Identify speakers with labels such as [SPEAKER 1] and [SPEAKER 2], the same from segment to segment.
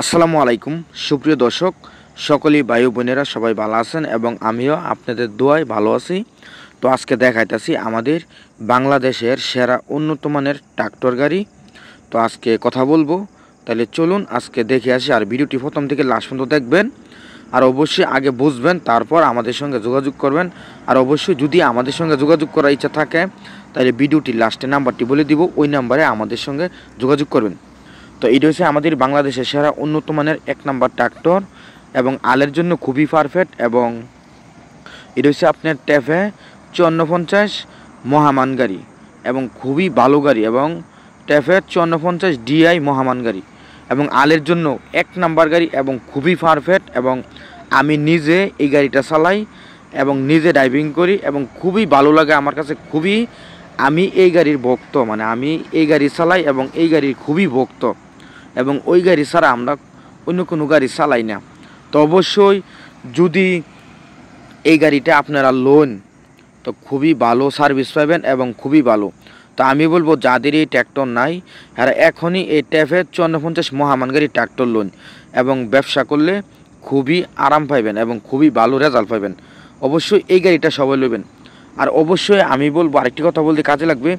[SPEAKER 1] আসসালামু আলাইকুম সুপ্রিয় দর্শক সকলেই ভাই বোনেরা সবাই ভালো আছেন এবং আমিও আপনাদের দোয়ায় ভালো আছি। তো আজকে দেখাইতেছি আমাদের বাংলাদেশের সেরা উন্নত মানের ট্রাক্টর গাড়ি। তো আজকে কথা বলবো, তাহলে চলুন আজকে দেখে আসি। আর ভিডিওটি প্রথম থেকে লাস্ট পর্যন্ত দেখবেন, আর অবশ্যই আগে বুঝবেন, তারপর আমাদের সঙ্গে যোগাযোগ করবেন। আর অবশ্যই যদি আমাদের সঙ্গে যোগাযোগ করার ইচ্ছা থাকে তাহলে ভিডিওটি লাস্টে নাম্বারটি বলে দিব, ওই নাম্বারে আমাদের সঙ্গে যোগাযোগ করবেন। তো এটা হচ্ছে আমাদের বাংলাদেশের সেরা উন্নত মানের 1 নাম্বার ট্রাক্টর এবং আলের জন্য খুবই পারফেক্ট। এবং এটা হচ্ছে আপনার ট্যাফে 5450 মহামান গাড়ি এবং খুবই ভালো গাড়ি, এবং ট্যাফে 5450 ডিআই মহামান গাড়ি এবং আলের জন্য 1 নাম্বার গাড়ি এবং খুবই পারফেক্ট। এবং আমি নিজে এই গাড়িটা চালাই এবং নিজে ড্রাইভিং করি এবং খুবই ভালো লাগে আমার কাছে। খুবই আমি এই গাড়ির ভক্ত, মানে আমি এই গাড়ি চালাই এবং এই গাড়ির খুবই ভক্ত, এবং ওই গাড়ি ছাড়া আমরা অন্য কোনো গাড়ি চালাই না। তো অবশ্যই যদি এই গাড়িটা আপনারা লোন, তো খুবই ভালো সার্ভিস পাবেন এবং খুবই ভালো। তো আমি বলবো যাদের এই ট্র্যাক্টর নাই আর এখনই এই ট্যাফে 5450 মহামান গাড়ি ট্র্যাক্টর লোন এবং ব্যবসা করলে খুবই আরাম পাইবেন এবং খুবই ভালো রেজাল্ট পাইবেন। অবশ্যই এই গাড়িটা সবাই নেবেন। আর অবশ্যই আমি বলবো আরেকটি কথা বলতে কাজে লাগবে,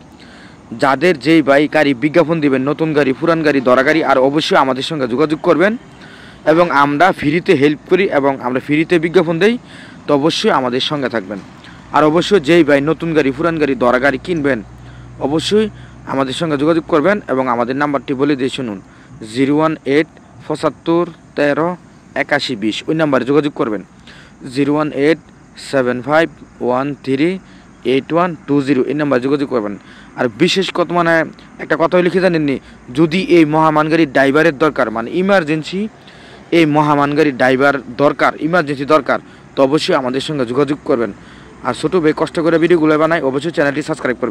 [SPEAKER 1] যাদের যেই ভাই গাড়ি বিজ্ঞাপন দিবেন, নতুন গাড়ি, পুরান গাড়ি, দরা গাড়ি, আর অবশ্যই আমাদের সঙ্গে যোগাযোগ করবেন এবং আমরা ফ্রিতে হেল্প করি এবং আমরা ফ্রিতে বিজ্ঞাপন দেই। তো অবশ্যই আমাদের সঙ্গে থাকবেন। আর অবশ্যই যেই ভাই নতুন গাড়ি, পুরান গাড়ি, দরা গাড়ি কিনবেন অবশ্যই আমাদের সঙ্গে যোগাযোগ করবেন এবং আমাদের নাম্বারটি বলে দিয়ে শুনুন, 018 75 13 81 20, ওই নাম্বারে যোগাযোগ করবেন। 018 75 13 8120, এই নাম্বারে যোগাযোগ করবেন। আর বিশেষ কথা, মানে একটা কথা লিখে জানেননি, যদি এই মহামান গাড়ির ড্রাইভারের দরকার, মানে ইমার্জেন্সি এই মহামান গাড়ির ড্রাইভার দরকার, ইমার্জেন্সি দরকার, তো অবশ্যই আমাদের সঙ্গে যোগাযোগ করবেন। আর ছোটো ভাই কষ্ট করে ভিডিওগুলো বানাই, অবশ্যই চ্যানেলটি সাবস্ক্রাইব করবেন।